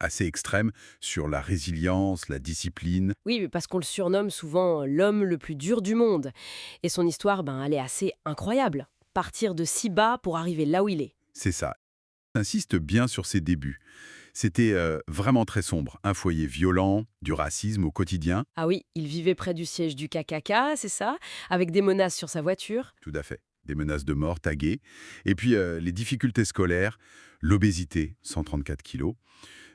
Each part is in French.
Assez extrême sur la résilience, la discipline. Oui, parce qu'on le surnomme souvent l'homme le plus dur du monde. Et son histoire, elle est assez incroyable. Partir de si bas pour arriver là où il est. C'est ça. Insiste bien sur ses débuts. C'était vraiment très sombre. Un foyer violent, du racisme au quotidien. Ah oui, il vivait près du siège du KKK, c'est ça, avec des menaces sur sa voiture. Tout à fait. Des menaces de mort taguées. Et puis les difficultés scolaires, l'obésité, 134 kilos.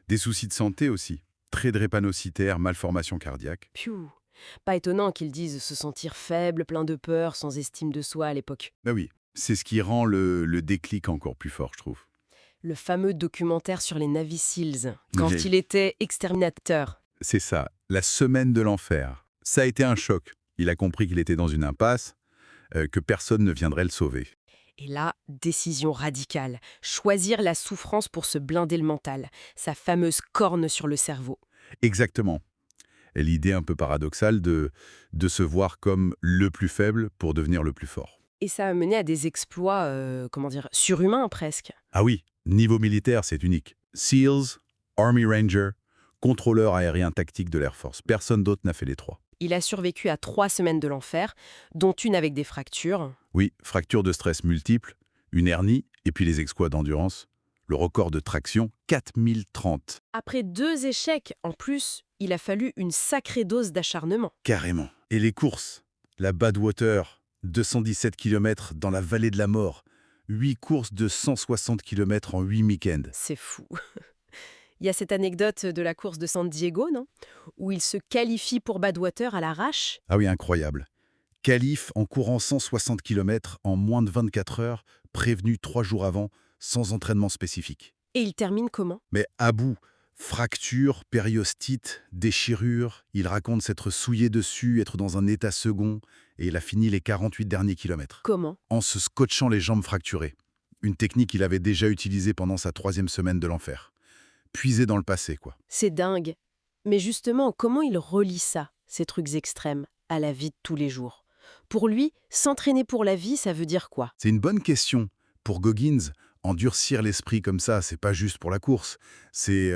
Des soucis de santé aussi. Très drépanocytaire, malformation cardiaque. Piou. Pas étonnant qu'ils disent se sentir faible, plein de peur, sans estime de soi à l'époque. Ben oui, c'est ce qui rend le déclic encore plus fort, je trouve. Le fameux documentaire sur les Navy Seals, quand J'ai- il était exterminateur. C'est ça, la semaine de l'enfer. Ça a été un choc. Il a compris qu'il était dans une impasse, que personne ne viendrait le sauver. Et là, décision radicale. Choisir la souffrance pour se blinder le mental. Sa fameuse corne sur le cerveau. Exactement. Et l'idée un peu paradoxale de se voir comme le plus faible pour devenir le plus fort. Et ça a mené à des exploits, surhumains presque. Ah oui, niveau militaire, c'est unique. SEALs, Army Ranger, contrôleur aérien tactique de l'Air Force. Personne d'autre n'a fait les trois. Il a survécu à 3 semaines de l'enfer, dont une avec des fractures. Oui, fracture de stress multiple, une hernie et puis les exploits d'endurance. Le record de traction, 4030. Après 2 échecs, en plus, il a fallu une sacrée dose d'acharnement. Carrément. Et les courses, la Badwater, 217 km dans la vallée de la mort. 8 courses de 160 km en 8 week-ends. C'est fou. Il y a cette anecdote de la course de San Diego, non? Où il se qualifie pour Badwater à l'arrache. Ah oui, incroyable. Qualif en courant 160 km en moins de 24 heures, prévenu 3 jours avant, sans entraînement spécifique. Et il termine comment? Mais à bout, fracture, périostite, déchirure, il raconte s'être souillé dessus, être dans un état second, et il a fini les 48 derniers kilomètres. Comment? En se scotchant les jambes fracturées. Une technique qu'il avait déjà utilisée pendant sa 3e semaine de l'enfer. Puisé dans le passé, quoi. C'est dingue. Mais justement, comment il relie ça, ces trucs extrêmes, à la vie de tous les jours? Pour lui, s'entraîner pour la vie, ça veut dire quoi? C'est une bonne question. Pour Goggins, endurcir l'esprit comme ça, c'est pas juste pour la course. C'est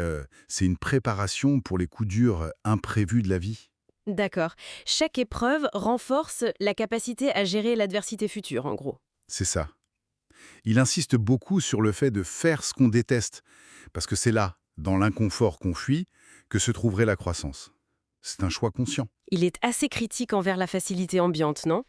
une préparation pour les coups durs imprévus de la vie. D'accord. Chaque épreuve renforce la capacité à gérer l'adversité future, en gros. C'est ça. Il insiste beaucoup sur le fait de faire ce qu'on déteste, parce que c'est là, dans l'inconfort qu'on fuit, que se trouverait la croissance. C'est un choix conscient. Il est assez critique envers la facilité ambiante, non?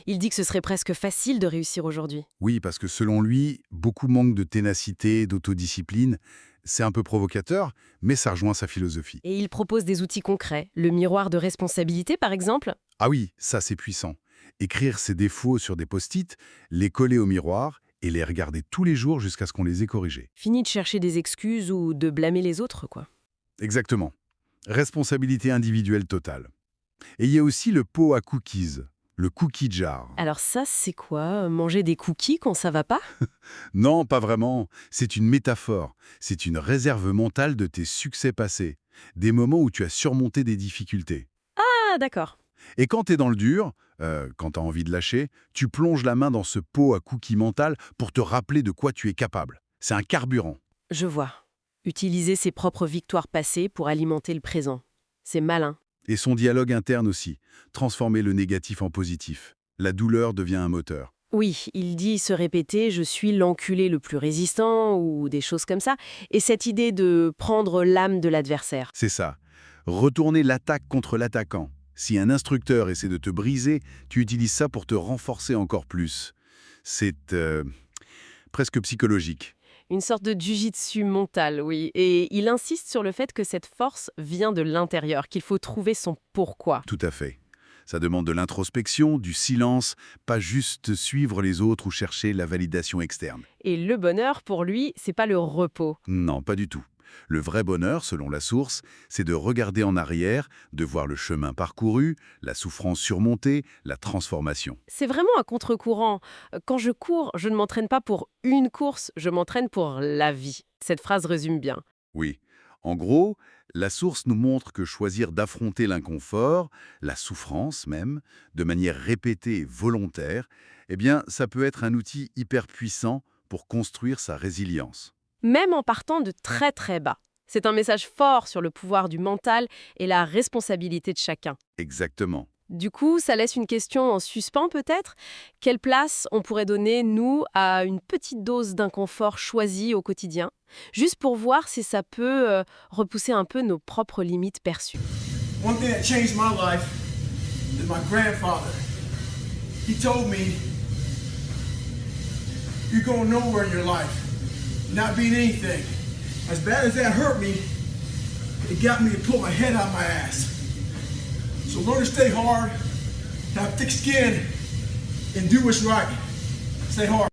Il dit que ce serait presque facile de réussir aujourd'hui. Oui, parce que selon lui, beaucoup manquent de ténacité, d'autodiscipline. C'est un peu provocateur, mais ça rejoint sa philosophie. Et il propose des outils concrets, le miroir de responsabilité par exemple. Ah oui, ça c'est puissant. Écrire ses défauts sur des post-it, les coller au miroir et les regarder tous les jours jusqu'à ce qu'on les ait corrigés. Fini de chercher des excuses ou de blâmer les autres, quoi. Exactement. Responsabilité individuelle totale. Et il y a aussi le pot à cookies, le cookie jar. Alors ça, c'est quoi? Manger des cookies quand ça va pas? Non, pas vraiment. C'est une métaphore. C'est une réserve mentale de tes succès passés. Des moments où tu as surmonté des difficultés. Ah, d'accord. Et quand t'es dans le dur, quand t'as envie de lâcher, tu plonges la main dans ce pot à cookies mental pour te rappeler de quoi tu es capable. C'est un carburant. Je vois. Utiliser ses propres victoires passées pour alimenter le présent. C'est malin. Et son dialogue interne aussi. Transformer le négatif en positif. La douleur devient un moteur. Oui, il dit se répéter «je suis l'enculé le plus résistant» ou des choses comme ça. Et cette idée de prendre l'âme de l'adversaire. C'est ça. Retourner l'attaque contre l'attaquant. Si un instructeur essaie de te briser, tu utilises ça pour te renforcer encore plus. C'est presque psychologique. Une sorte de jujitsu mental, oui. Et il insiste sur le fait que cette force vient de l'intérieur, qu'il faut trouver son pourquoi. Tout à fait. Ça demande de l'introspection, du silence, pas juste suivre les autres ou chercher la validation externe. Et le bonheur, pour lui, c'est pas le repos. Non, pas du tout. Le vrai bonheur, selon la source, c'est de regarder en arrière, de voir le chemin parcouru, la souffrance surmontée, la transformation. C'est vraiment à contre-courant. Quand je cours, je ne m'entraîne pas pour une course, je m'entraîne pour la vie. Cette phrase résume bien. Oui. En gros, la source nous montre que choisir d'affronter l'inconfort, la souffrance même, de manière répétée et volontaire, eh bien, ça peut être un outil hyper puissant pour construire sa résilience. même en partant de très très bas. C'est un message fort sur le pouvoir du mental et la responsabilité de chacun. Exactement. Du coup, ça laisse une question en suspens peut-être. Quelle place on pourrait donner, nous, à une petite dose d'inconfort choisi au quotidien, juste pour voir si ça peut repousser un peu nos propres limites perçues. One thing that changed my life is my grandfather. He told me, you're going nowhere in your life, not being anything. As bad as that hurt me, it got me to pull my head out of my ass. So learn to stay hard, have thick skin, and do what's right. Stay hard.